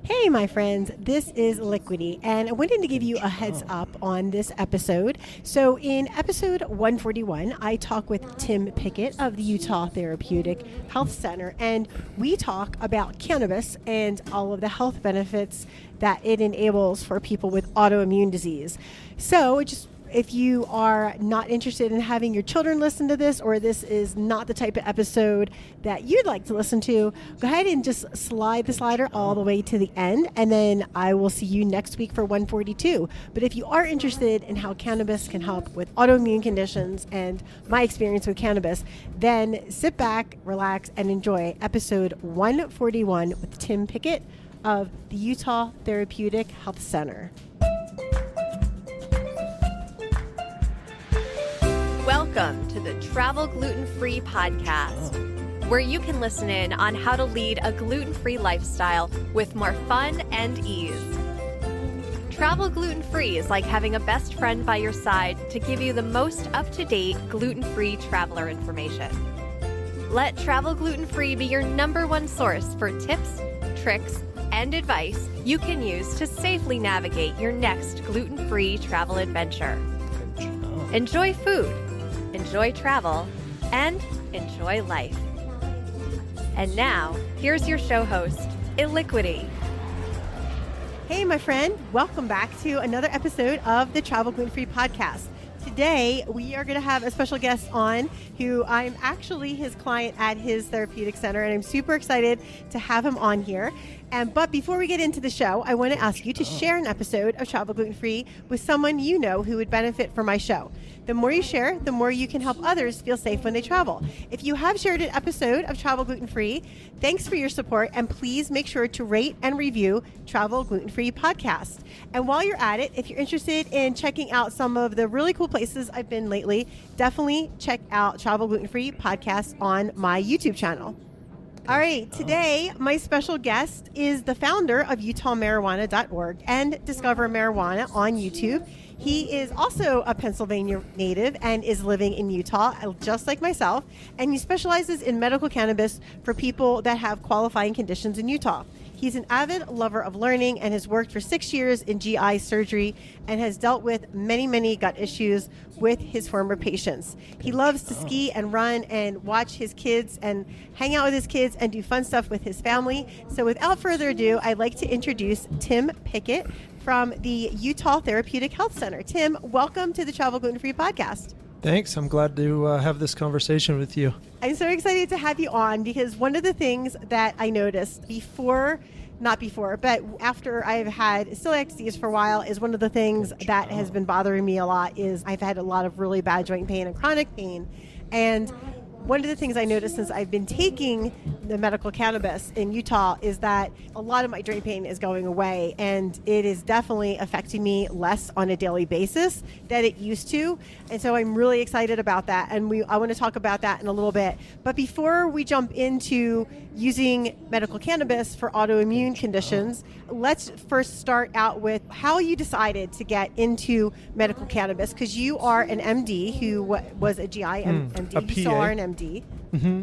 Hey, my friends, this is Elikqitie, and I wanted to give you a heads up on this episode. So, in episode 141, I talk with Tim Pickett of the Utah Therapeutic Health Center, and we talk about cannabis and all of the health benefits that it enables for people with autoimmune disease. So, if you are not interested in having your children listen to this, or this is not the type of episode that you'd like to listen to, go ahead and just slide the slider all the way to the end, and then I will see you next week for 142. But if you are interested in how cannabis can help with autoimmune conditions and my experience with cannabis, then sit back, relax, and enjoy episode 141 with Tim Pickett of the Utah Therapeutic Health Center. Welcome to the Travel Gluten-Free podcast, where you can listen in on how to lead a gluten-free lifestyle with more fun and ease. Travel Gluten-Free is like having a best friend by your side to give you the most up-to-date gluten-free traveler information. Let Travel Gluten-Free be your number one source for tips, tricks, and advice you can use to safely navigate your next gluten-free travel adventure. Enjoy food, enjoy travel, and enjoy life. And now, here's your show host, Elikqitie. Hey, my friend. Welcome back to another episode of the Travel Gluten-Free podcast. Today, we are going to have a special guest on who I'm actually his client at his therapeutic center, and I'm super excited to have him on here. But before we get into the show, I want to ask you to share an episode of Travel Gluten-Free with someone you know who would benefit from my show. The more you share, the more you can help others feel safe when they travel. If you have shared an episode of Travel Gluten-Free, thanks for your support, and please make sure to rate and review Travel Gluten-Free podcast. And while you're at it, if you're interested in checking out some of the really cool places I've been lately, definitely check out Travel Gluten-Free podcast on my YouTube channel. All right, today my special guest is the founder of UtahMarijuana.org and Discover Marijuana on YouTube. He is also a Pennsylvania native and is living in Utah, just like myself, and he specializes in medical cannabis for people that have qualifying conditions in Utah. He's an avid lover of learning and has worked for 6 years in GI surgery and has dealt with many gut issues with his former patients. He loves to ski and run and watch his kids and hang out with his kids and do fun stuff with his family. So without further ado, I'd like to introduce Tim Pickett from the Utah Therapeutic Health Center. Tim, welcome to the Travel Gluten-Free podcast. Thanks. I'm glad to have this conversation with you. I'm so excited to have you on because one of the things that I noticed but after I've had celiac disease for a while is one of the things that has been bothering me a lot is I've had a lot of really bad joint pain and chronic pain. And one of the things I noticed since I've been taking the medical cannabis in Utah is that a lot of my joint pain is going away, and it is definitely affecting me less on a daily basis than it used to. And so I'm really excited about that, and I want to talk about that in a little bit. But before we jump into using medical cannabis for autoimmune conditions, let's first start out with how you decided to get into medical cannabis, because you are an MD who was a GI MD. A You PA. still are an MD.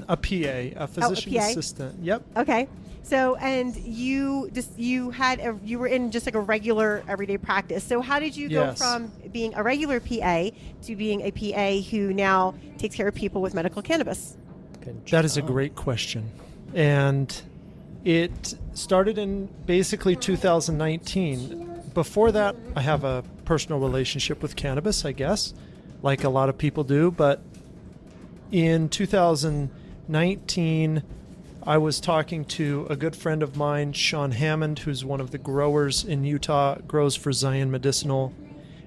A PA, a physician assistant. Yep. Okay. So, and you were in just like a regular everyday practice. So how did you go from being a regular PA to being a PA who now takes care of people with medical cannabis? That is a great question. And it started in basically 2019. Before that, I have a personal relationship with cannabis, I guess, like a lot of people do. But in 2019, I was talking to a good friend of mine, Sean Hammond, who's one of the growers in Utah, grows for Zion Medicinal.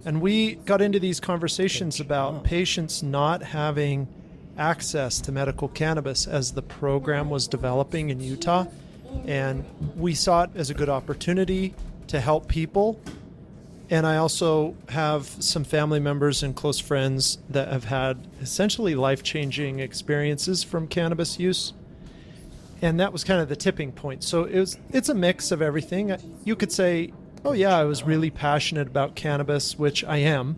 And we got into these conversations about patients not having access to medical cannabis as the program was developing in Utah. And we saw it as a good opportunity to help people. And I also have some family members and close friends that have had essentially life-changing experiences from cannabis use. And that was kind of the tipping point. So it's a mix of everything. You could say, oh yeah, I was really passionate about cannabis, which I am.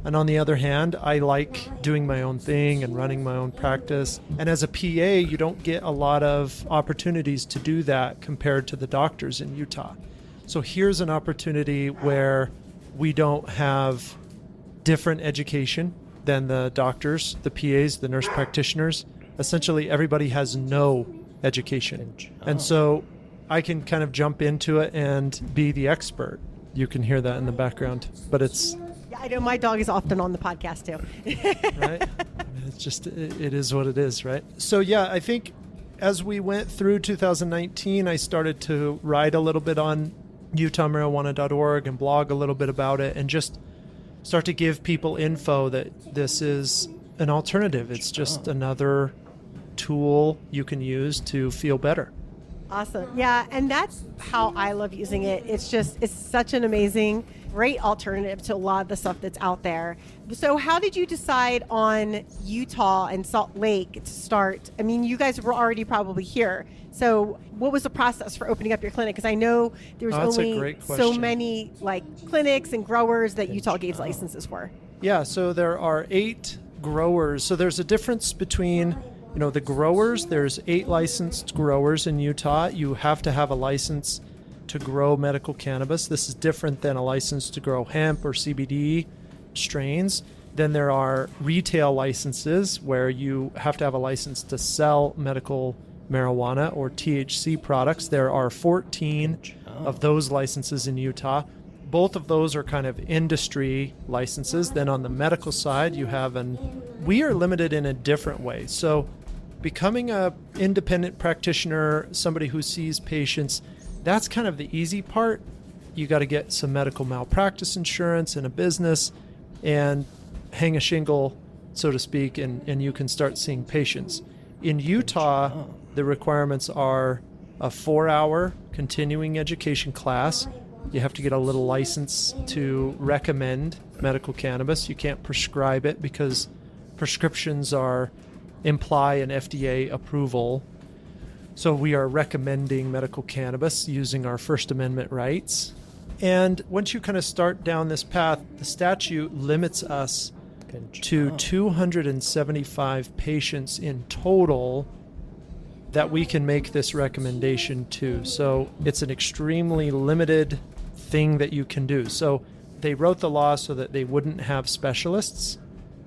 And on the other hand, I like doing my own thing and running my own practice. And as a PA, you don't get a lot of opportunities to do that compared to the doctors in Utah. So here's an opportunity where we don't have different education than the doctors, the PAs, the nurse practitioners. Essentially, everybody has no education. And so I can kind of jump into it and be the expert. You can hear that in the background, but it's... Yeah, I know my dog is often on the podcast too. Right? It's just, it is what it is, right? So yeah, I think as we went through 2019, I started to write a little bit on utahmarijuana.org and blog a little bit about it and just start to give people info that this is an alternative. It's just another tool you can use to feel better. Awesome. Yeah, and that's how I love using it. It's such an amazing, great alternative to a lot of the stuff that's out there. So how did you decide on Utah and Salt Lake to start? I mean, you guys were already probably here. So what was the process for opening up your clinic? Because I know there's only so many like clinics and growers that Utah gave licenses for. Yeah, so there are 8 growers. So there's a difference between the growers. There's 8 licensed growers in Utah. You have to have a license to grow medical cannabis. This is different than a license to grow hemp or CBD strains. Then there are retail licenses where you have to have a license to sell medical marijuana or THC products. There are 14 of those licenses in Utah. Both of those are kind of industry licenses. Then on the medical side, you have we are limited in a different way. So becoming a independent practitioner, somebody who sees patients, that's kind of the easy part. You got to get some medical malpractice insurance and a business and hang a shingle, so to speak, and you can start seeing patients. In Utah, the requirements are a 4-hour continuing education class. You have to get a little license to recommend medical cannabis. You can't prescribe it because prescriptions imply an FDA approval. So we are recommending medical cannabis using our First Amendment rights. And once you kind of start down this path, the statute limits us to 275 patients in total that we can make this recommendation to. So it's an extremely limited thing that you can do. So they wrote the law so that they wouldn't have specialists.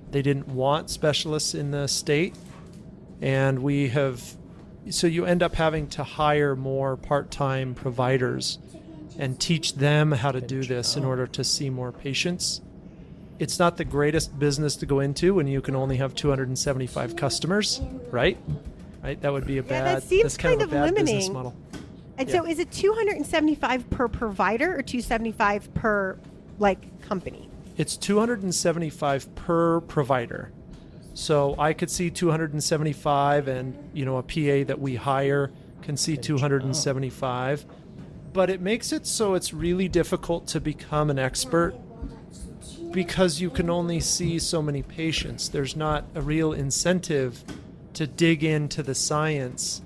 They didn't want specialists in the state. And so you end up having to hire more part-time providers and teach them how to do this in order to see more patients. It's not the greatest business to go into when you can only have 275 customers, right? Right? That would be that seems kind of limiting. Business model. And so is it 275 per provider or 275 per company? It's 275 per provider. So I could see 275 and, a PA that we hire can see 275. But it makes it so it's really difficult to become an expert because you can only see so many patients. There's not a real incentive to dig into the science.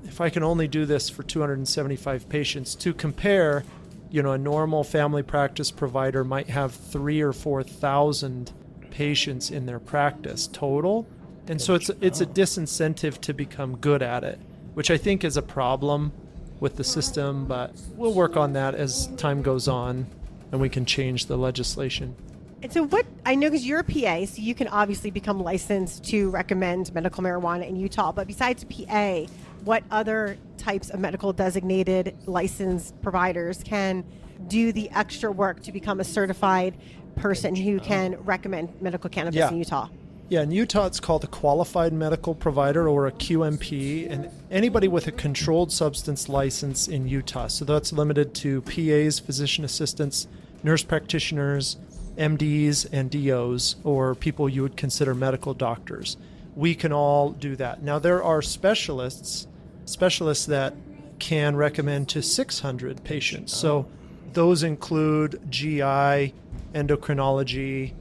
If I can only do this for 275 patients, to compare, a normal family practice provider might have 3,000 or 4,000 patients in their practice total. And so it's a disincentive to become good at it, which I think is a problem with the system, but we'll work on that as time goes on and we can change the legislation. And so I know because you're a PA, so you can obviously become licensed to recommend medical marijuana in Utah, but besides PA, what other types of medical designated licensed providers can do the extra work to become a certified person who can recommend medical cannabis in Utah? Yeah, in Utah, it's called a qualified medical provider or a QMP, and anybody with a controlled substance license in Utah. So that's limited to PAs, physician assistants, nurse practitioners, MDs, and DOs, or people you would consider medical doctors. We can all do that. Now, there are specialists that can recommend to 600 patients. So those include GI, endocrinology,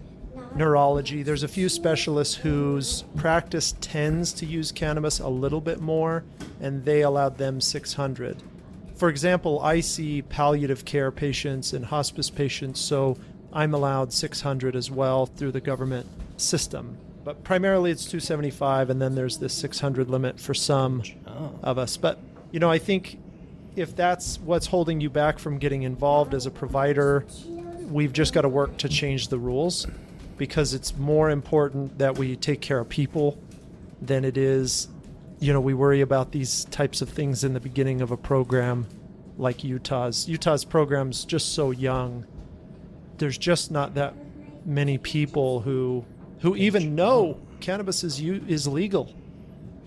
neurology. There's a few specialists whose practice tends to use cannabis a little bit more, and they allowed them 600. For example, I see palliative care patients and hospice patients, so I'm allowed 600 as well through the government system. But primarily it's 275, and then there's this 600 limit for some of us. But, I think if that's what's holding you back from getting involved as a provider, we've just got to work to change the rules, because it's more important that we take care of people than it is, we worry about these types of things in the beginning of a program like Utah's. Utah's program's just so young. There's just not that many people who even know cannabis is legal.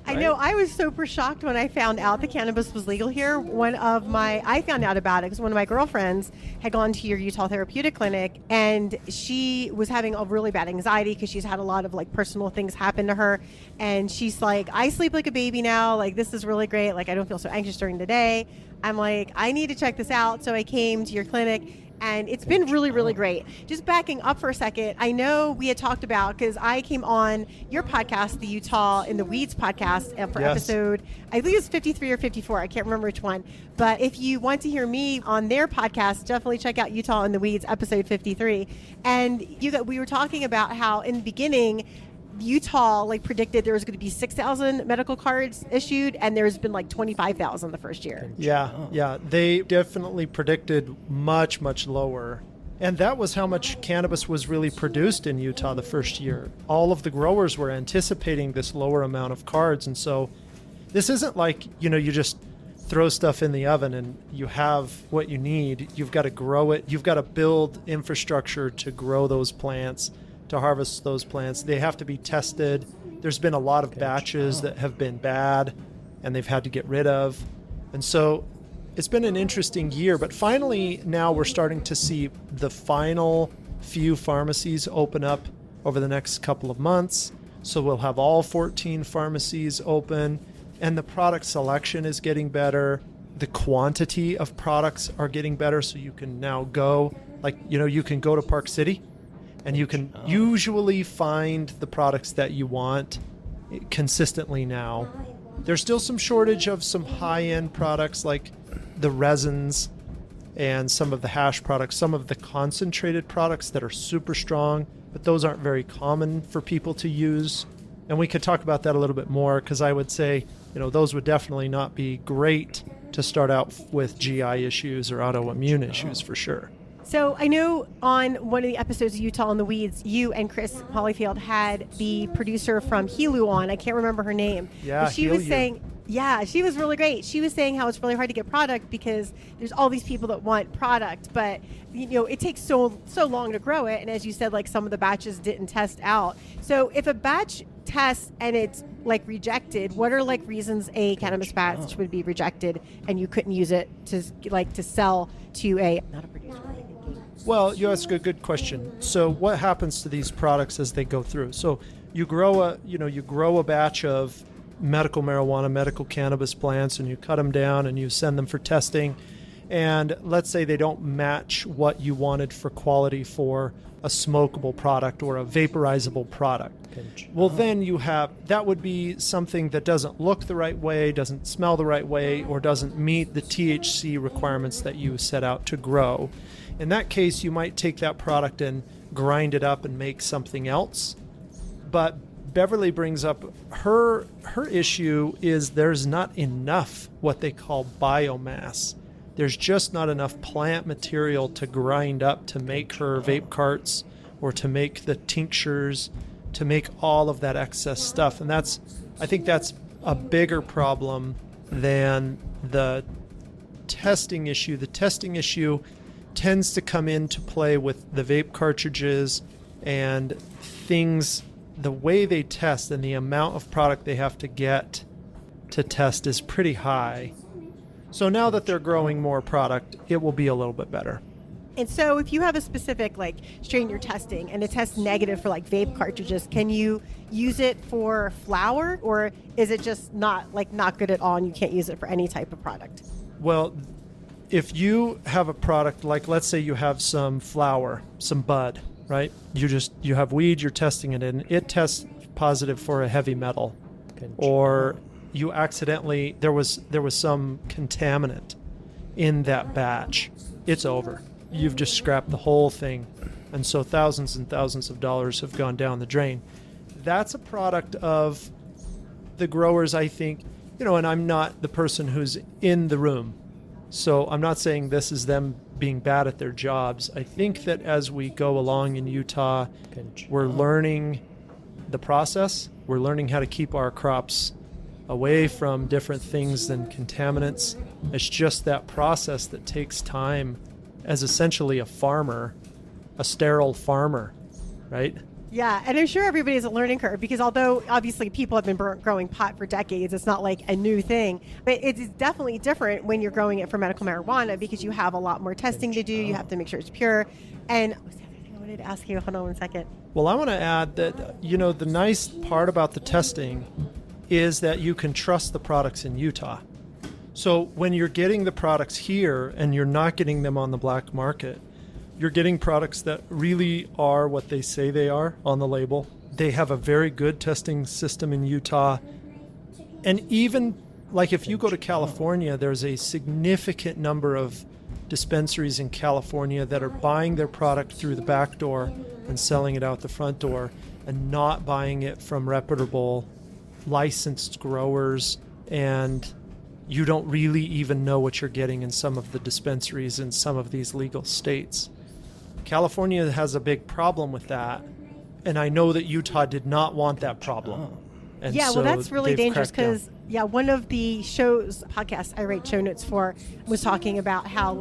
I know. I was super shocked when I found out that cannabis was legal here. I found out about it because one of my girlfriends had gone to your Utah Therapeutic Clinic, and she was having a really bad anxiety because she's had a lot of personal things happen to her. And she's like, I sleep like a baby now. This is really great. I don't feel so anxious during the day. I'm like, I need to check this out. So I came to your clinic, and it's been really, really great. Just backing up for a second, I know we had talked about, because I came on your podcast, the Utah in the Weeds podcast, for episode, I think it's 53 or 54. I can't remember which one. But if you want to hear me on their podcast, definitely check out Utah in the Weeds, episode 53. And we were talking about how in the beginning, Utah predicted there was going to be 6,000 medical cards issued, and there's been 25,000 the first year. Yeah. They definitely predicted much, much lower. And that was how much cannabis was really produced in Utah the first year. All of the growers were anticipating this lower amount of cards. And so this isn't you just throw stuff in the oven and you have what you need. You've got to grow it. You've got to build infrastructure to grow those plants, to harvest those plants. They have to be tested. There's been a lot of batches that have been bad and they've had to get rid of. And so it's been an interesting year, but finally now we're starting to see the final few pharmacies open up over the next couple of months. So we'll have all 14 pharmacies open, and the product selection is getting better. The quantity of products are getting better. So you can now go, you can go to Park City, and you can usually find the products that you want consistently now. There's still some shortage of some high-end products like the resins and some of the hash products, some of the concentrated products that are super strong, but those aren't very common for people to use. And we could talk about that a little bit more, because I would say, those would definitely not be great to start out with GI issues or autoimmune issues for sure. So I know on one of the episodes of Utah in the Weeds, you and Chris Hollyfield had the producer from Helu on. I can't remember her name. Yeah, but she was saying, she was really great. She was saying how it's really hard to get product because there's all these people that want product, but it takes so long to grow it. And as you said, some of the batches didn't test out. So if a batch tests and it's rejected, what are reasons a cannabis batch would be rejected and you couldn't use it to sell to not a producer? Well, you ask a good question. So what happens to these products as they go through? So you grow a batch of medical marijuana, medical cannabis plants, and you cut them down and you send them for testing. And let's say they don't match what you wanted for quality for a smokable product or a vaporizable product. Well, then that would be something that doesn't look the right way, doesn't smell the right way, or doesn't meet the THC requirements that you set out to grow. In that case, you might take that product and grind it up and make something else. But Beverly brings up her issue is there's not enough what they call biomass. There's just not enough plant material to grind up to make her vape carts or to make the tinctures, to make all of that excess stuff. And I think that's a bigger problem than the testing issue. The testing issue tends to come into play with the vape cartridges and things. The way they test and the amount of product they have to get to test is pretty high. So now that they're growing more product, it will be a little bit better. And so if you have a specific strain you're testing and it tests negative for vape cartridges, can you use it for flour, or is it just not good at all and you can't use it for any type of product? Well, if you have a product let's say you have some flour, some bud, right? You have weed, you're testing it, and it tests positive for a heavy metal, or you accidentally there was some contaminant in that batch. It's over. You've just scrapped the whole thing. And so thousands and thousands of dollars have gone down the drain. That's a product of the growers, I think, and I'm not the person who's in the room. So I'm not saying this is them being bad at their jobs. I think that as we go along in Utah, we're learning the process. We're learning how to keep our crops away from different things than contaminants. It's just that process that takes time as essentially a farmer, a sterile farmer, right? Yeah, and I'm sure everybody has a learning curve because although obviously people have been growing pot for decades, it's not like a new thing. But it's definitely different when you're growing it for medical marijuana because you have a lot more testing to do. You have to make sure it's pure. And what's the other thing I wanted to ask you? Hold on 1 second. Well, I want to add that, the nice part about the testing is that you can trust the products in Utah. So when you're getting the products here and you're not getting them on the black market, you're getting products that really are what they say they are on the label. They have a very good testing system in Utah. And even like if you go to California, there's a significant number of dispensaries in California that are buying their product through the back door and selling it out the front door and not buying it from reputable licensed growers. And you don't really even know what you're getting in some of the dispensaries in some of these legal states. California has a big problem with that, and I know that Utah did not want that problem. And yeah, so well, that's really dangerous cracked down. because, one of the podcasts I write show notes for was talking about how,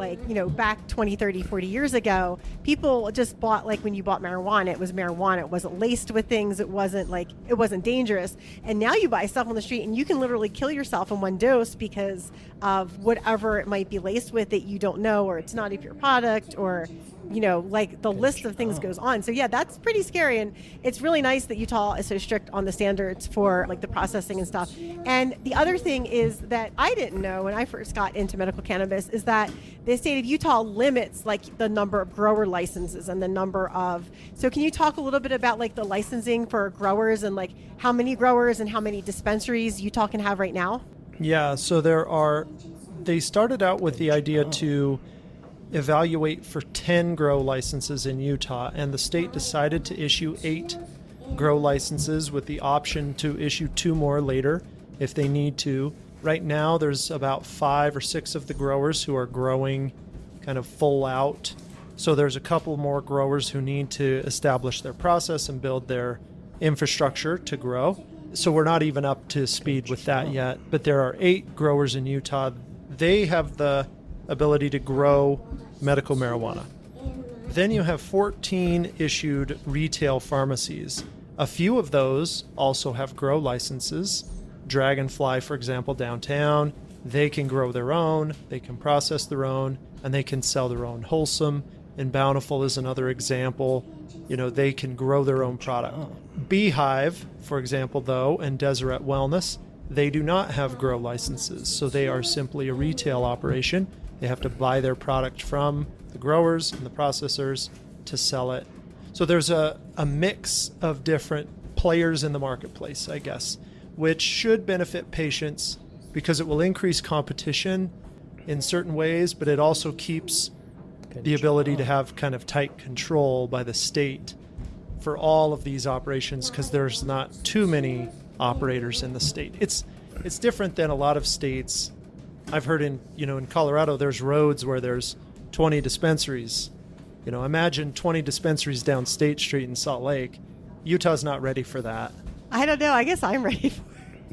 back 20, 30, 40 years ago, people just bought, when you bought marijuana, it was marijuana. It wasn't laced with things. It wasn't dangerous. And now you buy stuff on the street and you can literally kill yourself in one dose because of whatever it might be laced with that you don't know, or it's not a pure product, or the list of things goes on. So yeah, that's pretty scary. And it's really nice that Utah is so strict on the standards for the processing and stuff. And the other thing is that I didn't know when I first got into medical cannabis is that the state of Utah limits the number of grower licenses and the number of, so can you talk a little bit about the licensing for growers and how many growers and how many dispensaries Utah can have right now? Yeah, so they started out with the idea to evaluate for 10 grow licenses in Utah, and the state decided to issue 8 grow licenses with the option to issue 2 more later if they need to. Right now, there's about 5 or 6 of the growers who are growing kind of full out. So there's a couple more growers who need to establish their process and build their infrastructure to grow. So we're not even up to speed with that yet, but there are 8 growers in Utah. They have the ability to grow medical marijuana. Then you have 14 issued retail pharmacies. A few of those also have grow licenses. Dragonfly, for example, downtown, they can grow their own, they can process their own, and they can sell their own. Wholesome and Bountiful is another example. They can grow their own product. Beehive, for example, though, and Deseret Wellness, they do not have grow licenses, so they are simply a retail operation. They have to buy their product from the growers and the processors to sell it. So there's a mix of different players in the marketplace, I guess, which should benefit patients because it will increase competition in certain ways, but it also keeps the ability to have kind of tight control by the state for all of these operations because there's not too many operators in the state. It's different than a lot of states. I've heard in Colorado, there's roads where there's 20 dispensaries. Imagine 20 dispensaries down State Street in Salt Lake. Utah's not ready for that. I don't know. I guess I'm ready for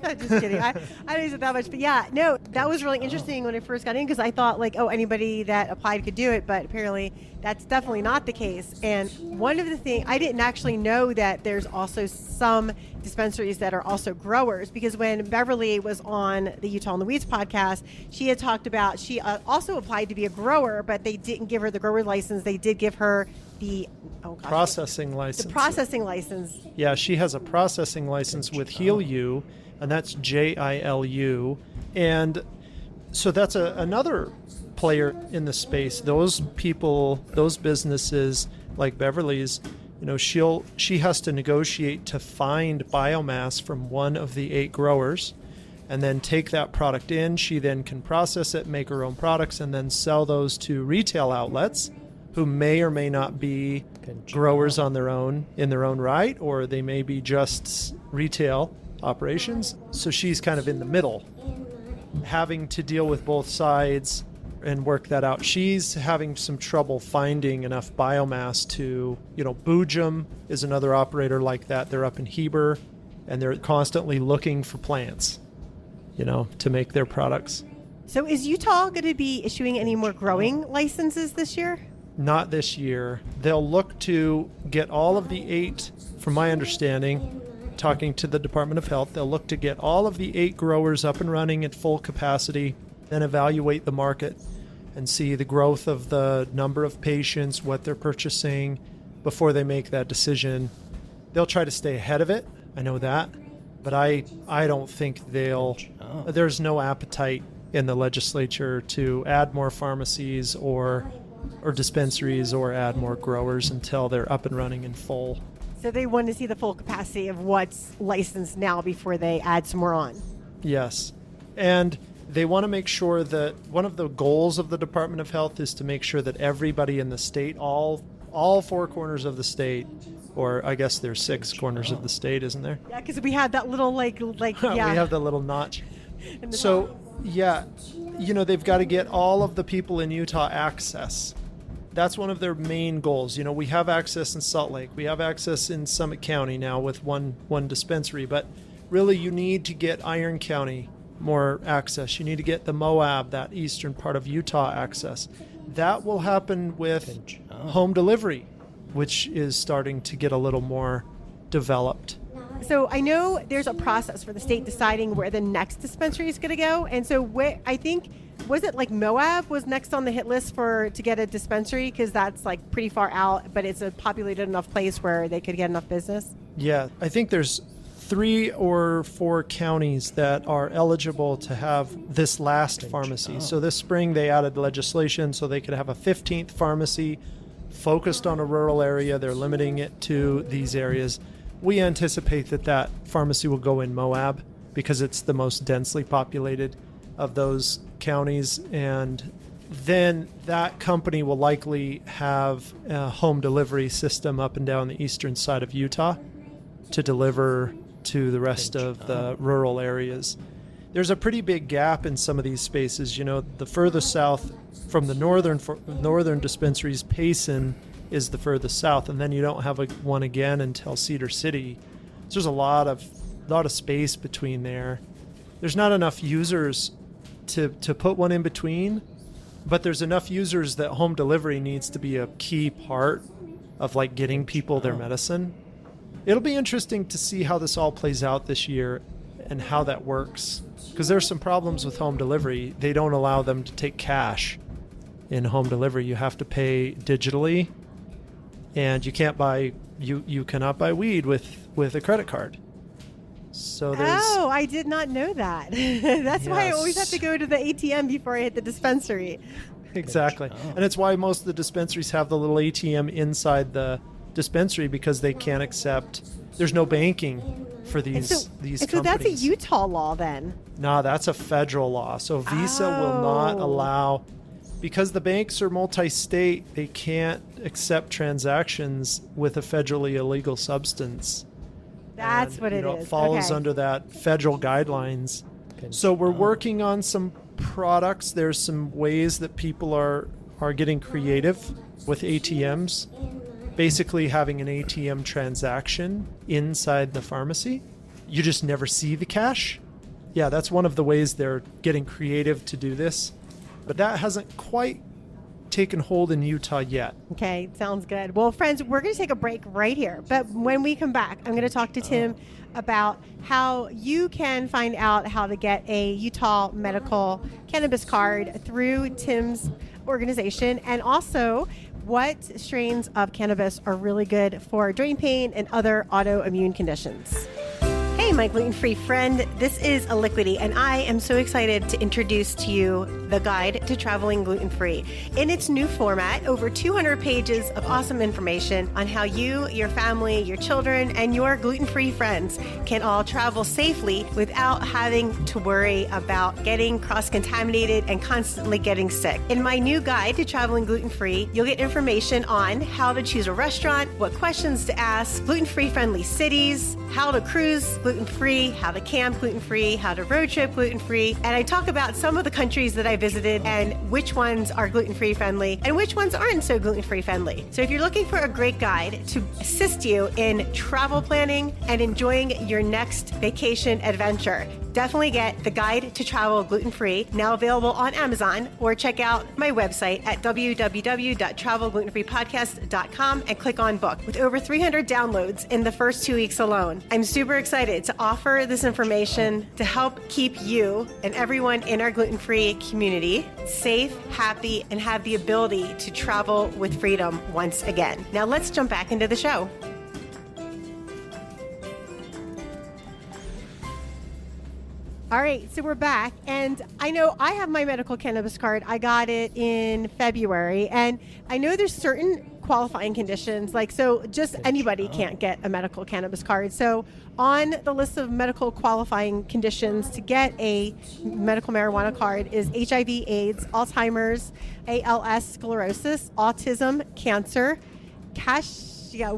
it. Just kidding. I don't use it that much. But yeah, no, that was really interesting when I first got in because I thought anybody that applied could do it. But apparently that's definitely not the case. And one of the things, I didn't actually know that there's also some dispensaries that are also growers because when Beverly was on the Utah in the Weeds podcast, she had talked about she also applied to be a grower, but they didn't give her the grower license. They did give her the processing license. The processing license. Yeah, she has a processing license with HealU, and that's JILU. And so that's another player in the space. Those people, those businesses like Beverly's, she has to negotiate to find biomass from one of the 8 growers and then take that product in. She then can process it, make her own products, and then sell those to retail outlets who may or may not be growers on their own in their own right, or they may be just retail operations. So she's kind of in the middle, having to deal with both sides and work that out. She's having some trouble finding enough biomass to, Boojum is another operator like that. They're up in Heber, and they're constantly looking for plants, to make their products. So is Utah going to be issuing any more growing licenses this year? Not this year. They'll look to get all of the 8, from my understanding, talking to the Department of Health, they'll look to get all of the 8 growers up and running at full capacity, then evaluate the market and see the growth of the number of patients, what they're purchasing before they make that decision. They'll try to stay ahead of it. I know that. But I don't think there's no appetite in the legislature to add more pharmacies or dispensaries or add more growers until they're up and running in full. So they want to see the full capacity of what's licensed now before they add some more on. Yes. And they want to make sure that one of the goals of the Department of Health is to make sure that everybody in the state, all 4 corners of the state, or I guess there's 6 corners of the state, isn't there? Yeah, because we had that little We have the little notch. So, yeah, they've got to get all of the people in Utah access. That's one of their main goals. We have access in Salt Lake. We have access in Summit County now with one dispensary. But really, you need to get Iron County more access. You need to get the Moab, that eastern part of Utah, access. That will happen with home delivery, which is starting to get a little more developed. So I know there's a process for the state deciding where the next dispensary is going to go. And so I think, was it like Moab was next on the hit list to get a dispensary? Because that's like pretty far out, but it's a populated enough place where they could get enough business. Yeah, I think there's 3 or 4 counties that are eligible to have this last pharmacy. So this spring they added legislation so they could have a 15th pharmacy focused on a rural area. They're limiting it to these areas. We anticipate that pharmacy will go in Moab because it's the most densely populated of those counties. And then that company will likely have a home delivery system up and down the eastern side of Utah to deliver to the rest of the rural areas. There's a pretty big gap in some of these spaces. The furthest south from the northern dispensaries, Payson is the furthest south, and then you don't have one again until Cedar City. So there's a lot of space between there. There's not enough users to put one in between, but there's enough users that home delivery needs to be a key part of like getting people their medicine. It'll be interesting to see how this all plays out this year and how that works, because there's some problems with home delivery. They don't allow them to take cash in home delivery. You have to pay digitally, and you cannot buy weed with a credit card. So I did not know that. That's why I always have to go to the ATM before I hit the dispensary. Exactly. And it's why most of the dispensaries have the little ATM inside the dispensary, because they can't accept, there's no banking for these companies. So that's a Utah law then? No, that's a federal law. So Visa will not allow, because the banks are multi-state, they can't accept transactions with a federally illegal substance. That's what it is. It falls under that federal guidelines. So we're working on some products. There's some ways that people are getting creative with ATMs. Basically having an ATM transaction inside the pharmacy. You just never see the cash. Yeah, that's one of the ways they're getting creative to do this. But that hasn't quite taken hold in Utah yet. Okay, sounds good. Well, friends, we're going to take a break right here. But when we come back, I'm going to talk to Tim about how you can find out how to get a Utah Medical Cannabis card through Tim's organization, and also what strains of cannabis are really good for joint pain and other autoimmune conditions. Hey, my gluten-free friend, this is Elikqitie, and I am so excited to introduce to you The Guide to Traveling Gluten-Free. In its new format, over 200 pages of awesome information on how you, your family, your children, and your gluten-free friends can all travel safely without having to worry about getting cross-contaminated and constantly getting sick. In my new Guide to Traveling Gluten-Free, you'll get information on how to choose a restaurant, what questions to ask, gluten-free friendly cities, how to cruise gluten-free, how to camp gluten-free, how to road trip gluten-free, and I talk about some of the countries that I visited and which ones are gluten-free friendly and which ones aren't so gluten-free friendly. So if you're looking for a great guide to assist you in travel planning and enjoying your next vacation adventure, definitely get the Guide to Travel Gluten-Free, now available on Amazon, or check out my website at www.travelglutenfreepodcast.com and click on book. With over 300 downloads in the first 2 weeks alone, I'm super excited to offer this information to help keep you and everyone in our gluten-free community safe, happy, and have the ability to travel with freedom once again. Now let's jump back into the show. All right, so we're back, and I know I have my medical cannabis card. I got it in February, and I know there's certain qualifying conditions, like, so just anybody can't get a medical cannabis card. So on the list of medical qualifying conditions to get a medical marijuana card is HIV, AIDS, Alzheimer's, ALS, sclerosis, autism, cancer, Cachexia.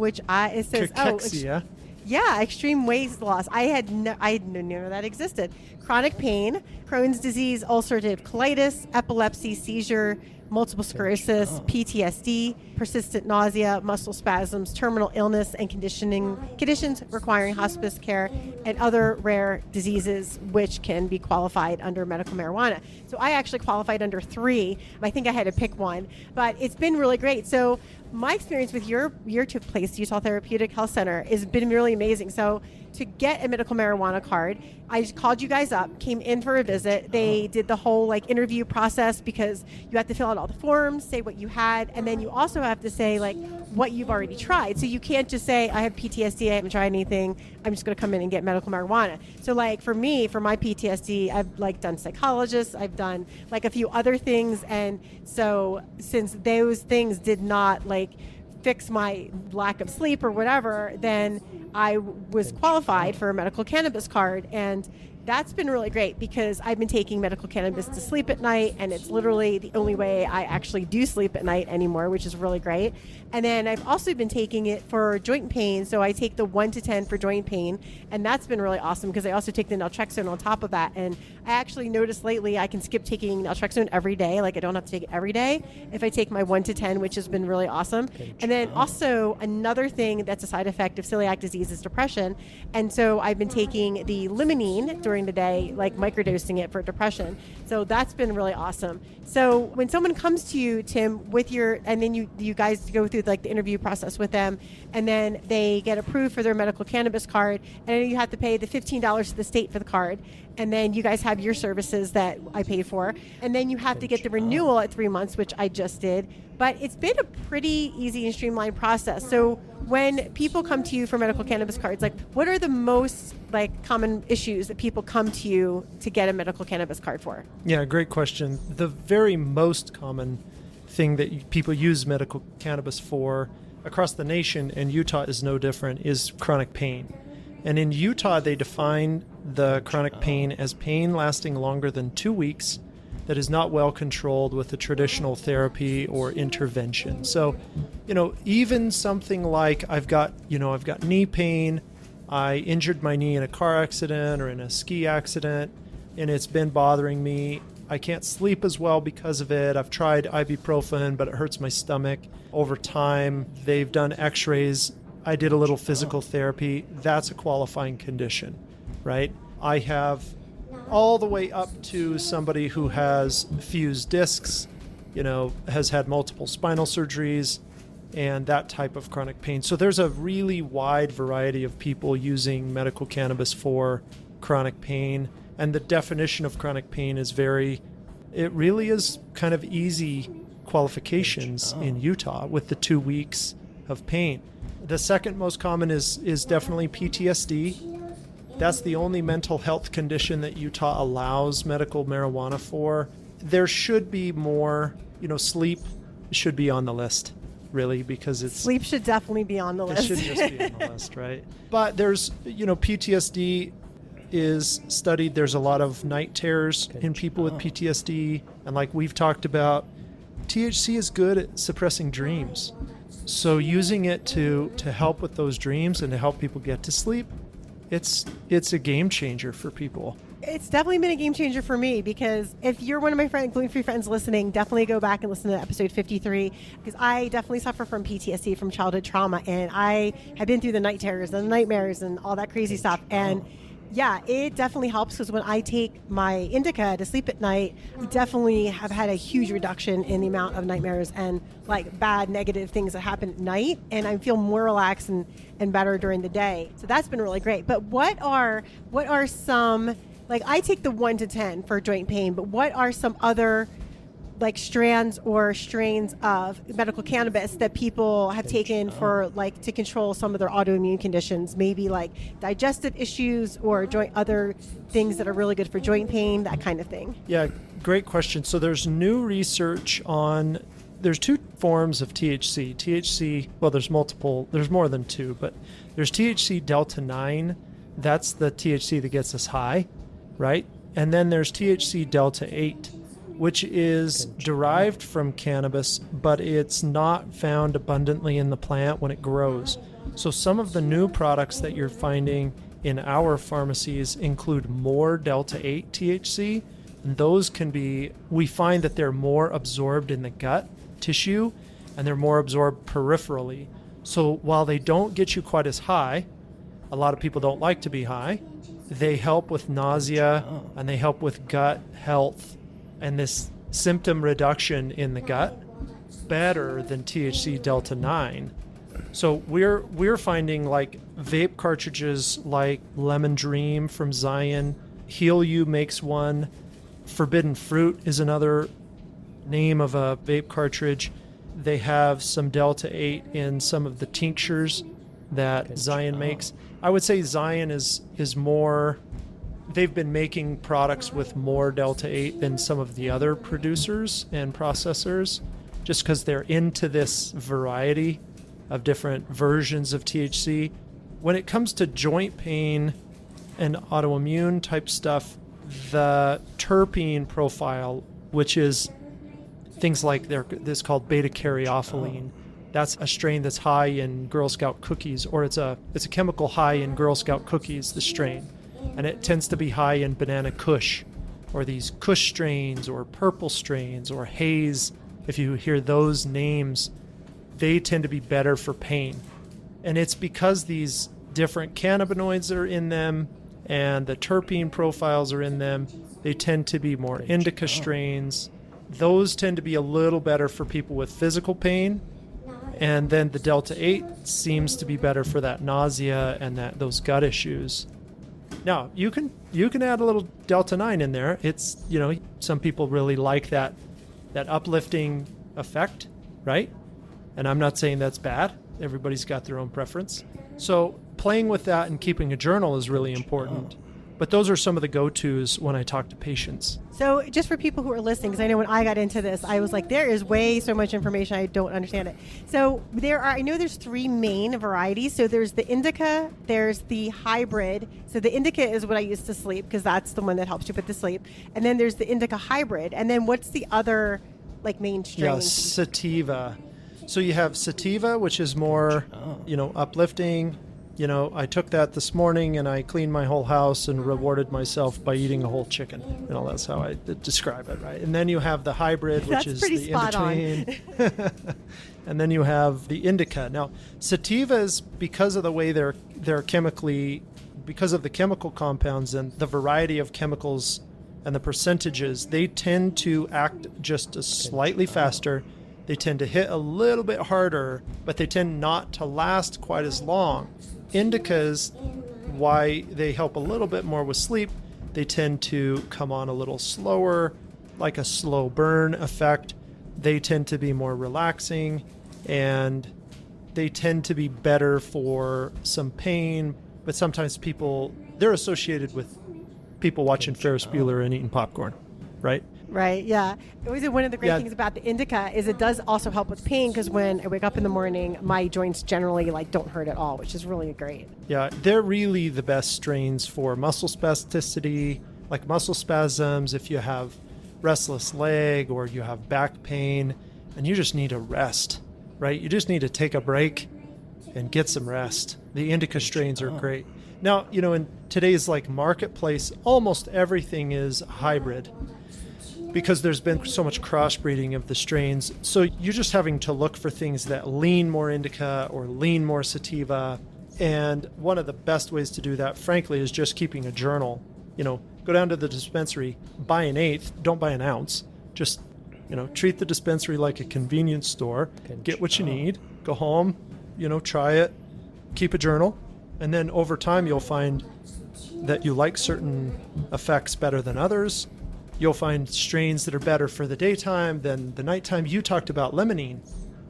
Extreme weight loss. I didn't know that existed. Chronic pain, Crohn's disease, ulcerative colitis, epilepsy, seizure, multiple sclerosis, PTSD, persistent nausea, muscle spasms, terminal illness, and conditions requiring hospice care, and other rare diseases which can be qualified under medical marijuana. So I actually qualified under 3. I think I had to pick one, but it's been really great. So my experience with your place, Utah Therapeutic Health Center, has been really amazing. So to get a medical marijuana card, I just called you guys up, came in for a visit. They did the whole interview process, because you have to fill out all the forms, say what you had, and then you also have to say what you've already tried. So you can't just say, I have PTSD, I haven't tried anything, I'm just going to come in and get medical marijuana. So for me, for my PTSD, I've done psychologists, I've done a few other things, and so since those things did not fix my lack of sleep or whatever, then I was qualified for a medical cannabis card. And that's been really great, because I've been taking medical cannabis to sleep at night, and it's literally the only way I actually do sleep at night anymore, which is really great. And then I've also been taking it for joint pain. So I take the 1 to 10 for joint pain, and that's been really awesome, because I also take the naltrexone on top of that. And I actually noticed lately I can skip taking naltrexone every day. I don't have to take it every day if I take my 1 to 10, which has been really awesome. And then also another thing that's a side effect of celiac disease is depression. And so I've been taking the limonene during the day, microdosing it for depression. So that's been really awesome. So when someone comes to you, Tim, and then you guys go through the interview process with them, and then they get approved for their medical cannabis card, and then you have to pay the $15 to the state for the card, and then you guys have your services that I pay for, and then you have to get the renewal at 3 months, which I just did. But it's been a pretty easy and streamlined process. So when people come to you for medical cannabis cards, what are the most common issues that people come to you to get a medical cannabis card for? Yeah, great question. The very most common thing that people use medical cannabis for across the nation, and Utah is no different, is chronic pain. And in Utah, they define the chronic pain as pain lasting longer than 2 weeks that is not well controlled with a traditional therapy or intervention. So, even something like I've got knee pain, I injured my knee in a car accident or in a ski accident, and it's been bothering me. I can't sleep as well because of it. I've tried ibuprofen, but it hurts my stomach. Over time, they've done x-rays. I did a little physical therapy. That's a qualifying condition, right? I have all the way up to somebody who has fused discs, has had multiple spinal surgeries, and that type of chronic pain. So there's a really wide variety of people using medical cannabis for chronic pain. And the definition of chronic pain is it really is kind of easy qualifications in Utah with the 2 weeks of pain. The second most common is definitely PTSD. That's the only mental health condition that Utah allows medical marijuana for. there should be more, sleep should be on the list, really, because sleep should definitely be on the list. It should just be on the list, right? But there's, PTSD is studied. There's a lot of night terrors in people with PTSD. And like we've talked about, THC is good at suppressing dreams. So using it to help with those dreams and to help people get to sleep, it's a game changer for people. It's definitely been a game changer for me, because if you're one of my gluten-free friends listening, definitely go back and listen to episode 53, because I definitely suffer from PTSD, from childhood trauma, and I have been through the night terrors and the nightmares and all that crazy stuff. And yeah, it definitely helps, because when I take my indica to sleep at night, I definitely have had a huge reduction in the amount of nightmares and like bad negative things that happen at night, and I feel more relaxed and better during the day. So that's been really great. But what are some, like, I take the 1 to 10 for joint pain, but what are some other like strands or strains of medical cannabis that people have taken for like to control some of their autoimmune conditions, maybe like digestive issues or other things that are really good for joint pain, that kind of thing? Yeah, great question. So there's new research there's two forms of THC. Well, there's more than two, but there's THC delta 9. That's the THC that gets us high, right? And then there's THC delta 8, which is derived from cannabis, but it's not found abundantly in the plant when it grows. So some of the new products that you're finding in our pharmacies include more delta 8 THC, and those we find that they're more absorbed in the gut tissue and they're more absorbed peripherally. So while they don't get you quite as high, a lot of people don't like to be high, they help with nausea and they help with gut health and this symptom reduction in the gut better than THC delta 9. So we're finding like vape cartridges like Lemon Dream from Zion, Heal You makes one, Forbidden Fruit is another name of a vape cartridge. They have some delta 8 in some of the tinctures that Zion makes. I would say Zion is more, they've been making products with more delta 8 than some of the other producers and processors, just because they're into this variety of different versions of THC. When it comes to joint pain and autoimmune type stuff, the terpene profile, which is things like this called beta-caryophyllene, that's a strain that's high in Girl Scout cookies, or it's a chemical high in Girl Scout cookies, the strain. And it tends to be high in Banana Kush, or these Kush strains, or purple strains, or haze. If you hear those names, they tend to be better for pain. And it's because these different cannabinoids are in them and the terpene profiles are in them. They tend to be more indica strains. Those tend to be a little better for people with physical pain. And then the delta 8 seems to be better for that nausea and those gut issues. Now, you can add a little delta 9 in there. It's, some people really like that uplifting effect, right? And I'm not saying that's bad. Everybody's got their own preference. So playing with that and keeping a journal is really important. But those are some of the go-tos when I talk to patients. So just for people who are listening, because I know when I got into this, I was like, there is way so much information, I don't understand it. So I know there's 3 main varieties. So there's the indica, there's the hybrid. So the indica is what I use to sleep, because that's the one that helps you put to sleep. And then there's the indica hybrid. And then what's the other main strain? Yeah, sativa. So you have sativa, which is more, uplifting. I took that this morning and I cleaned my whole house and rewarded myself by eating a whole chicken. That's how I describe it, right? And then you have the hybrid, which is the in-between. And then you have the indica. Now, sativas, because of the way they're chemically, because of the chemical compounds and the variety of chemicals and the percentages, they tend to act just slightly faster. They tend to hit a little bit harder, but they tend not to last quite as long. Indicas, why they help a little bit more with sleep, they tend to come on a little slower, like a slow burn effect. They tend to be more relaxing, and they tend to be better for some pain, but sometimes they're associated with people watching Ferris Bueller and eating popcorn, right? Right, yeah. Always one of the great things about the indica is it does also help with pain, because when I wake up in the morning, my joints generally don't hurt at all, which is really great. Yeah, they're really the best strains for muscle spasticity, like muscle spasms, if you have restless leg or you have back pain and you just need a rest, right? You just need to take a break and get some rest. The indica strains are great. Now, in today's marketplace, almost everything is hybrid because there's been so much crossbreeding of the strains. So you're just having to look for things that lean more indica or lean more sativa. And one of the best ways to do that, frankly, is just keeping a journal. Go down to the dispensary, buy an eighth, don't buy an ounce. Just, treat the dispensary like a convenience store, get what you need, go home, try it, keep a journal. And then over time, you'll find that you like certain effects better than others. You'll find strains that are better for the daytime than the nighttime. You talked about limonene.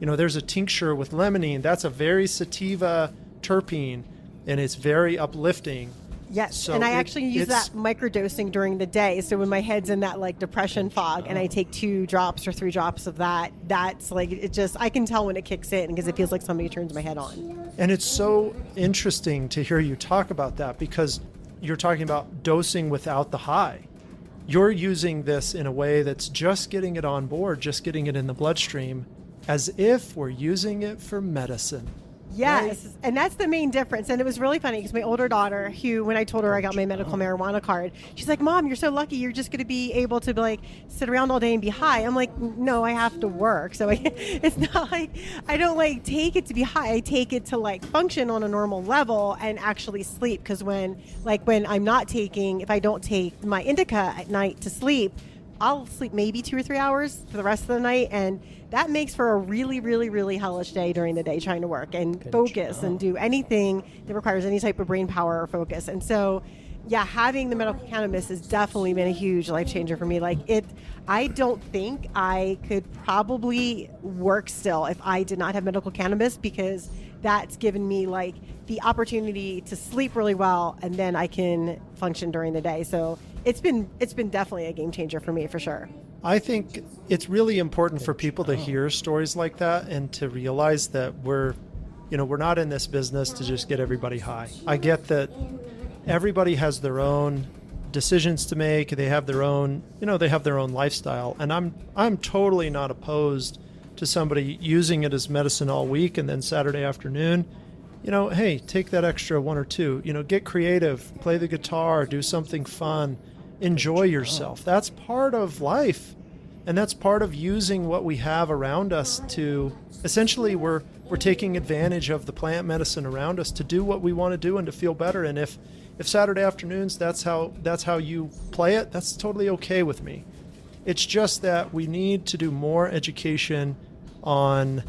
There's a tincture with limonene. That's a very sativa terpene, and it's very uplifting. Yes, so and I actually use that microdosing during the day. So when my head's in that depression fog and I take 2 drops or 3 drops of that, that's I can tell when it kicks in because it feels like somebody turns my head on. And it's so interesting to hear you talk about that because you're talking about dosing without the high. You're using this in a way that's just getting it on board, just getting it in the bloodstream, as if we're using it for medicine. Yes, right? And that's the main difference. And it was really funny because my older daughter, who, when I told her I got my medical marijuana card, she's like, Mom, you're so lucky. You're just going to be able to sit around all day and be high. I'm like, no, I have to work. So it's not I don't take it to be high. I take it to function on a normal level and actually sleep. Because when I'm not taking, if I don't take my indica at night to sleep, I'll sleep maybe 2 or 3 hours for the rest of the night, and that makes for a really, really, really hellish day during the day trying to work and focus and do anything that requires any type of brain power or focus. And so, having the medical cannabis has definitely been a huge life changer for me. I don't think I could probably work still if I did not have medical cannabis, because that's given me the opportunity to sleep really well, and then I can function during the day. So it's been definitely a game changer for me, for sure. I think it's really important for people to hear stories like that and to realize that we're not in this business to just get everybody high. I get that everybody has their own decisions to make. They have their own, lifestyle. And I'm totally not opposed to somebody using it as medicine all week, and then Saturday afternoon, hey, take that extra 1 or 2, get creative, play the guitar, do something fun, enjoy yourself. That's part of life. And that's part of using what we have around us to, essentially, we're taking advantage of the plant medicine around us to do what we want to do and to feel better. And if Saturday afternoons, that's how you play it, that's totally okay with me. It's just that we need to do more education on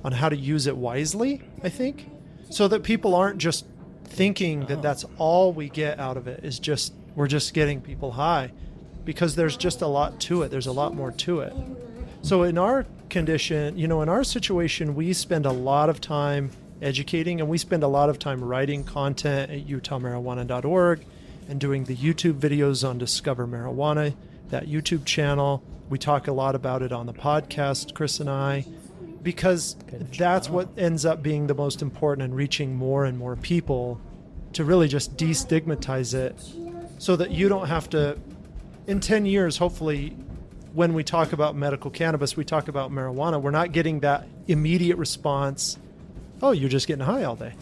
how to use it wisely, I think, so that people aren't just thinking that that's all we get out of it is just we're just getting people high, because there's just a lot to it. There's a lot more to it. So in our condition, in our situation, we spend a lot of time educating, and we spend a lot of time writing content at utahmarijuana.org and doing the YouTube videos on Discover Marijuana, that YouTube channel. We talk a lot about it on the podcast, Chris and I, because that's what ends up being the most important and reaching more and more people to really just destigmatize it, so that you don't have to, in 10 years, hopefully, when we talk about medical cannabis, we talk about marijuana, we're not getting that immediate response, oh, you're just getting high all day.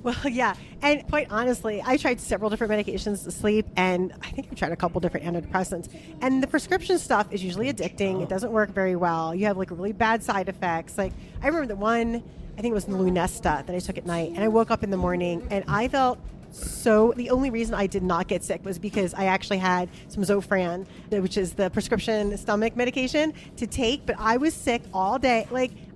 Well, yeah. And quite honestly, I tried several different medications to sleep, and I think I've tried a couple different antidepressants. And the prescription stuff is usually addicting. It doesn't work very well. You have really bad side effects. I remember the one, I think it was Lunesta, that I took at night, and I woke up in the morning and I felt the only reason I did not get sick was because I actually had some Zofran, which is the prescription stomach medication, to take, but I was sick all day.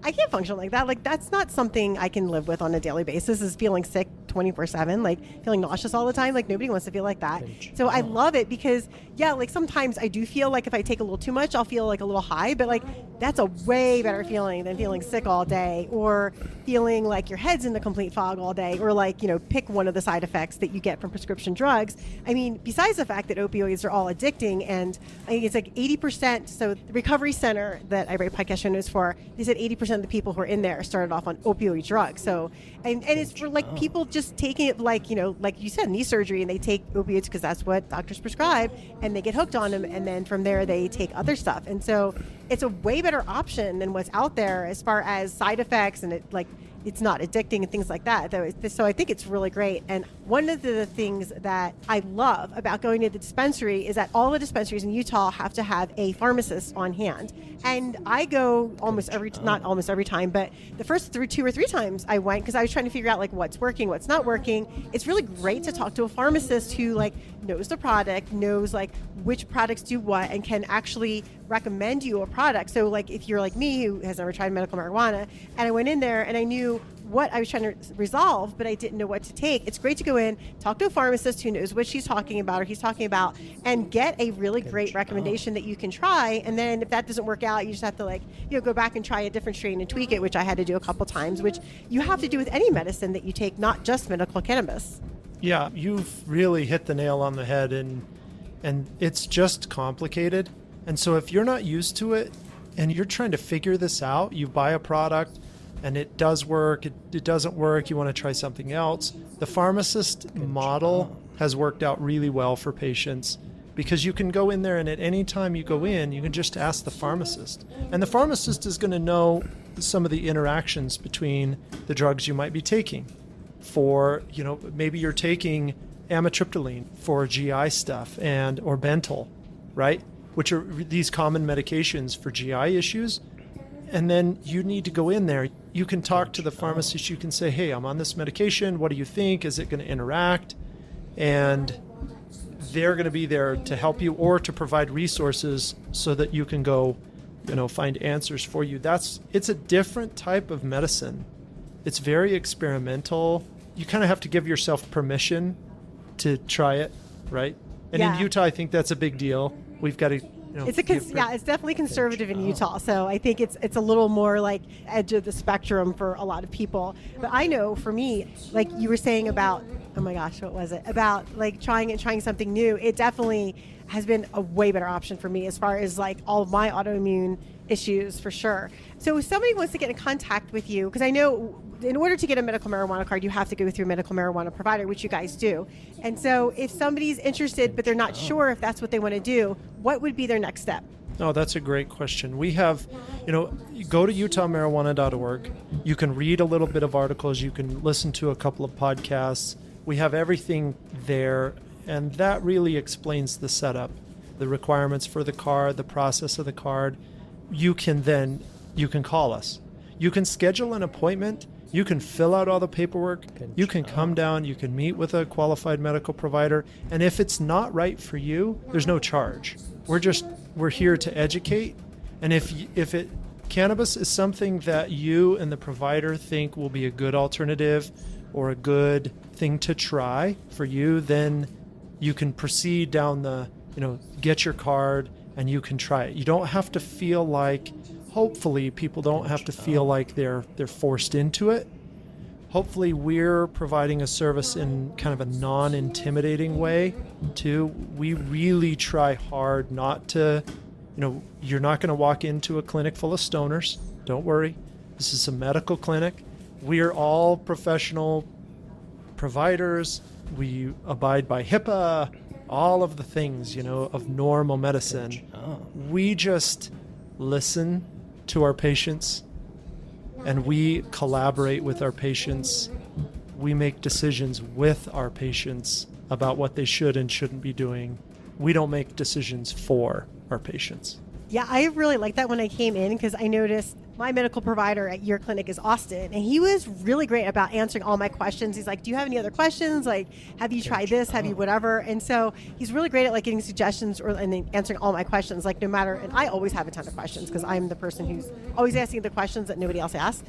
I can't function like that. Like, that's not something I can live with on a daily basis, is feeling sick 24/7, like feeling nauseous all the time. Like, nobody wants to feel like that. So I love it because, yeah, like sometimes I do feel like if I take a little too much, I'll feel like a little high, but like that's a way better feeling than feeling sick all day, or feeling like your head's in the complete fog all day, or like, pick one of the side effects that you get from prescription drugs. I mean, besides the fact that opioids are all addicting, and I think it's like 80%. So the recovery center that I write podcast show notes for, they said 80% of the people who are in there started off on opioid drugs. So, and it's for like people just taking it like, like you said, knee surgery, and they take opioids because that's what doctors prescribe, and they get hooked on them. And then from there, they take other stuff. And so it's a way better option than what's out there as far as side effects, and it's not addicting and things like that. So I think it's really great. And one of the things that I love about going to the dispensary is that all the dispensaries in Utah have to have a pharmacist on hand. And I go not almost every time, but the first 2 or 3 times I went, because I was trying to figure out like what's working, what's not working. It's really great to talk to a pharmacist who like knows the product, knows like which products do what, and can actually recommend you a product. So like if you're like me, who has never tried medical marijuana, and I went in there and I knew what I was trying to resolve, but I didn't know what to take. It's great to go in, talk to a pharmacist who knows what she's talking about or he's talking about, and get a really great recommendation that you can try. And then if that doesn't work out, you just have to go back and try a different strain and tweak it, which I had to do a couple times, which you have to do with any medicine that you take, not just medical cannabis. Yeah, you've really hit the nail on the head, and it's just complicated. And so if you're not used to it and you're trying to figure this out, you buy a product and it does work, it doesn't work, you want to try something else. The pharmacist model has worked out really well for patients, because you can go in there and at any time you go in, you can just ask the pharmacist. And the pharmacist is going to know some of the interactions between the drugs you might be taking. For, maybe you're taking amitriptyline for GI stuff or Bentyl, right? Which are these common medications for GI issues. And then you need to go in there. You can talk to the pharmacist. You can say, hey, I'm on this medication. What do you think? Is it going to interact? And they're going to be there to help you or to provide resources so that you can go, find answers for you. It's a different type of medicine. It's very experimental. You kind of have to give yourself permission to try it, right? And in Utah, I think that's a big deal. We've got to, it's definitely conservative in Utah. So I think it's a little more like edge of the spectrum for a lot of people. But I know for me, like you were saying about, oh my gosh, what was it? About like trying something new. It definitely has been a way better option for me as far as like all of my autoimmune issues, for sure. So if somebody wants to get in contact with you, because I know in order to get a medical marijuana card, you have to go through a medical marijuana provider, which you guys do. And so if somebody's interested, but they're not sure if that's what they want to do, what would be their next step? Oh, that's a great question. We have, you go to utahmarijuana.org. You can read a little bit of articles. You can listen to a couple of podcasts. We have everything there. And that really explains the setup, the requirements for the card, the process of the card. You can call us. You can schedule an appointment. You can fill out all the paperwork. You can come down. You can meet with a qualified medical provider. And if it's not right for you, there's no charge. We're here to educate. And if cannabis is something that you and the provider think will be a good alternative or a good thing to try for you, then you can proceed down get your card and you can try it. You don't have to feel like, hopefully people don't have to feel like they're forced into it. Hopefully we're providing a service in kind of a non-intimidating way too. We really try hard not to, you're not going to walk into a clinic full of stoners. Don't worry. This is a medical clinic. We're all professional providers. We abide by HIPAA, all of the things, of normal medicine. We just listen to our patients and we collaborate with our patients. We make decisions with our patients about what they should and shouldn't be doing. We don't make decisions for our patients. Yeah, I really liked that when I came in, because I noticed my medical provider at your clinic is Austin, and he was really great about answering all my questions. He's like, do you have any other questions? Like, have you tried this? Have you whatever? And so he's really great at like getting suggestions and then answering all my questions, like no matter, and I always have a ton of questions because I'm the person who's always asking the questions that nobody else asks.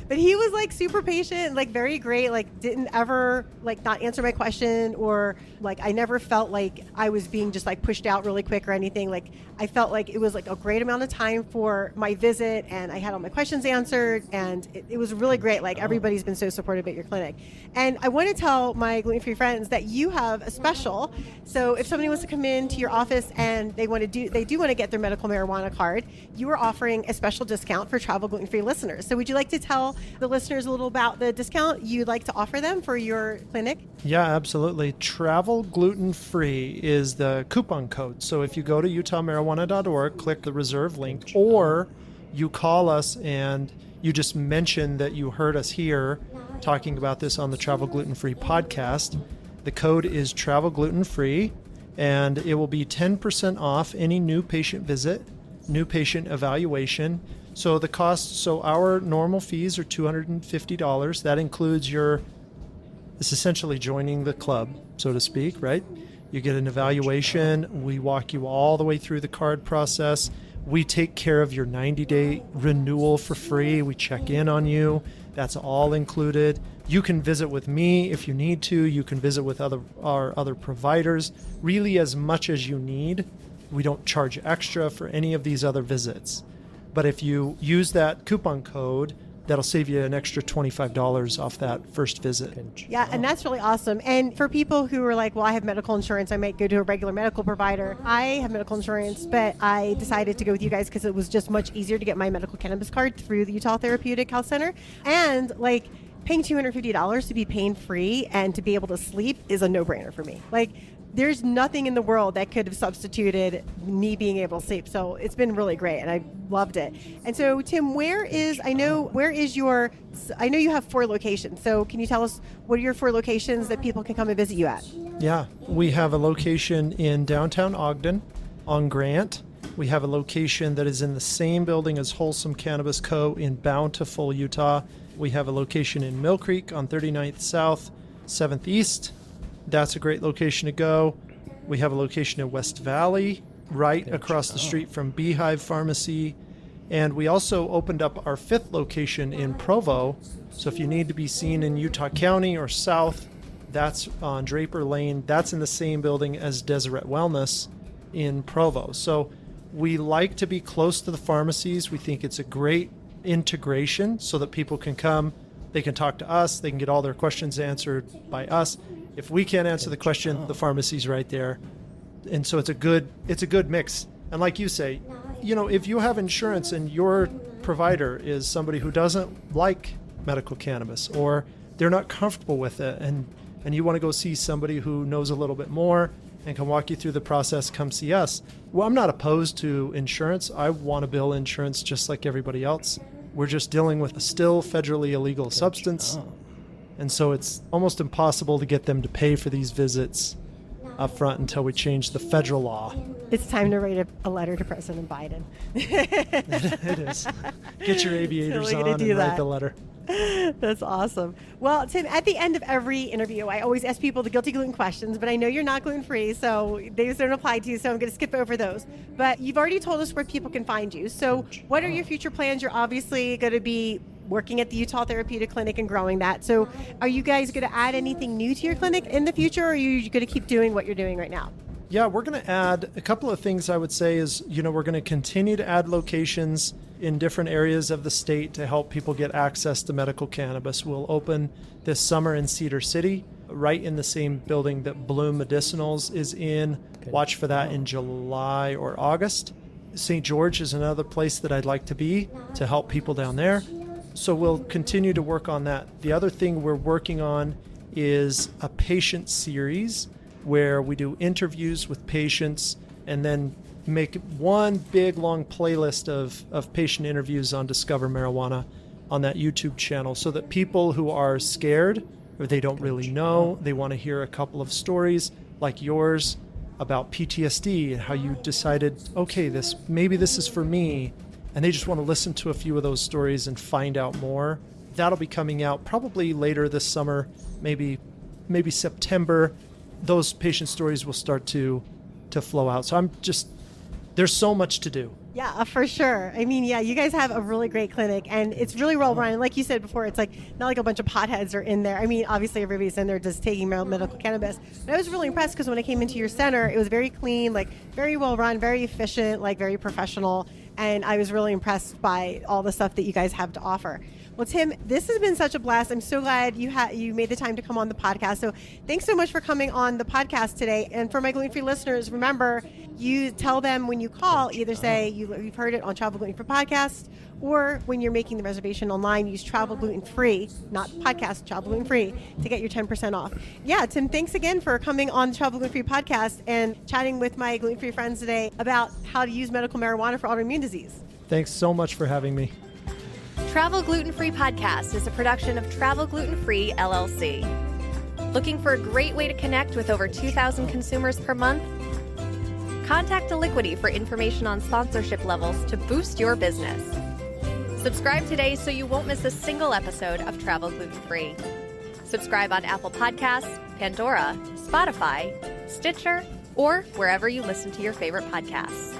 But he was like super patient, like very great, like didn't ever like not answer my question, or like I never felt like I was being just like pushed out really quick or anything. Like I felt like it was like a great amount of time for my visit, and I had all my questions answered, and it was really great. Like everybody's been so supportive at your clinic. And I want to tell my gluten-free friends that you have a special. So if somebody wants to come into your office and they want to get their medical marijuana card, you are offering a special discount for Travel Gluten-Free listeners. So would you like to tell the listeners a little about the discount you'd like to offer them for your clinic? Yeah, absolutely. Travel Gluten-Free is the coupon code. So if you go to utahmarijuana.org, click the reserve link, or you call us and you just mention that you heard us here talking about this on the Travel Gluten-Free podcast. The code is Travel Gluten-Free, and it will be 10% off any new patient visit, new patient evaluation. So the cost, so our normal fees are $250. That includes it's essentially joining the club, so to speak, right? You get an evaluation. We walk you all the way through the card process. We take care of your 90-day renewal for free. We check in on you. That's all included. You can visit with me if you need to. You can visit with our other providers, really as much as you need. We don't charge extra for any of these other visits. But if you use that coupon code, that'll save you an extra $25 off that first visit. Yeah, and that's really awesome. And for people who are like, well, I have medical insurance, I might go to a regular medical provider. I have medical insurance, but I decided to go with you guys because it was just much easier to get my medical cannabis card through the Utah Therapeutic Health Center. And like paying $250 to be pain free and to be able to sleep is a no-brainer for me. Like, there's nothing in the world that could have substituted me being able to sleep. So it's been really great, and I loved it. And so, Tim, I know you have 4 locations. So can you tell us what are your 4 locations that people can come and visit you at? Yeah, we have a location in downtown Ogden on Grant. We have a location that is in the same building as Wholesome Cannabis Co. in Bountiful, Utah. We have a location in Mill Creek on 39th South, 7th East. That's a great location to go. We have a location in West Valley, right across the street from Beehive Pharmacy. And we also opened up our 5th location in Provo. So if you need to be seen in Utah County or South, that's on Draper Lane. That's in the same building as Deseret Wellness in Provo. So we like to be close to the pharmacies. We think it's a great integration so that people can come, they can talk to us, they can get all their questions answered by us. If we can't answer the question, the pharmacy's right there. And so it's a good mix. And like you say, if you have insurance and your provider is somebody who doesn't like medical cannabis, or they're not comfortable with it, and you want to go see somebody who knows a little bit more and can walk you through the process, come see us. Well, I'm not opposed to insurance. I want to bill insurance just like everybody else. We're just dealing with a still federally illegal substance. And so it's almost impossible to get them to pay for these visits up front until we change the federal law. It's time to write a letter to President Biden. It is. Get your aviators Totally on and write the letter. That's awesome. Well, Tim, at the end of every interview, I always ask people the guilty gluten questions, but I know you're not gluten-free, so these don't apply to you, so I'm going to skip over those. But you've already told us where people can find you. So what are your future plans? You're obviously going to be working at the Utah Therapeutic Clinic and growing that. So are you guys going to add anything new to your clinic in the future, or are you going to keep doing what you're doing right now? Yeah, we're going to add a couple of things. I would say is, we're going to continue to add locations in different areas of the state to help people get access to medical cannabis. We'll open this summer in Cedar City, right in the same building that Bloom Medicinals is in. Watch for that in July or August. St. George is another place that I'd like to be to help people down there. So we'll continue to work on that. The other thing we're working on is a patient series where we do interviews with patients and then make one big long playlist of patient interviews on Discover Marijuana on that YouTube channel, so that people who are scared or they don't really know, they want to hear a couple of stories like yours about PTSD and how you decided, okay, maybe this is for me, and they just want to listen to a few of those stories and find out more. That'll be coming out probably later this summer, maybe September. Those patient stories will start to flow out. So there's so much to do. Yeah, for sure. I mean, yeah, you guys have a really great clinic, and it's really well run. Like you said before, it's like not like a bunch of potheads are in there. I mean, obviously everybody's in there just taking medical cannabis. But I was really impressed because when I came into your center, it was very clean, like very well run, very efficient, like very professional. And I was really impressed by all the stuff that you guys have to offer. Well, Tim, this has been such a blast. I'm so glad you made the time to come on the podcast. So thanks so much for coming on the podcast today. And for my gluten-free listeners, remember, you tell them when you call, either say you've heard it on Travel Gluten-Free podcast, or when you're making the reservation online, use Travel Gluten-Free, not podcast, Travel Gluten-Free, to get your 10% off. Yeah, Tim, thanks again for coming on the Travel Gluten-Free podcast and chatting with my gluten-free friends today about how to use medical marijuana for autoimmune disease. Thanks so much for having me. Travel Gluten-Free Podcast is a production of Travel Gluten-Free, LLC. Looking for a great way to connect with over 2,000 consumers per month? Contact Elikqitie for information on sponsorship levels to boost your business. Subscribe today so you won't miss a single episode of Travel Gluten-Free. Subscribe on Apple Podcasts, Pandora, Spotify, Stitcher, or wherever you listen to your favorite podcasts.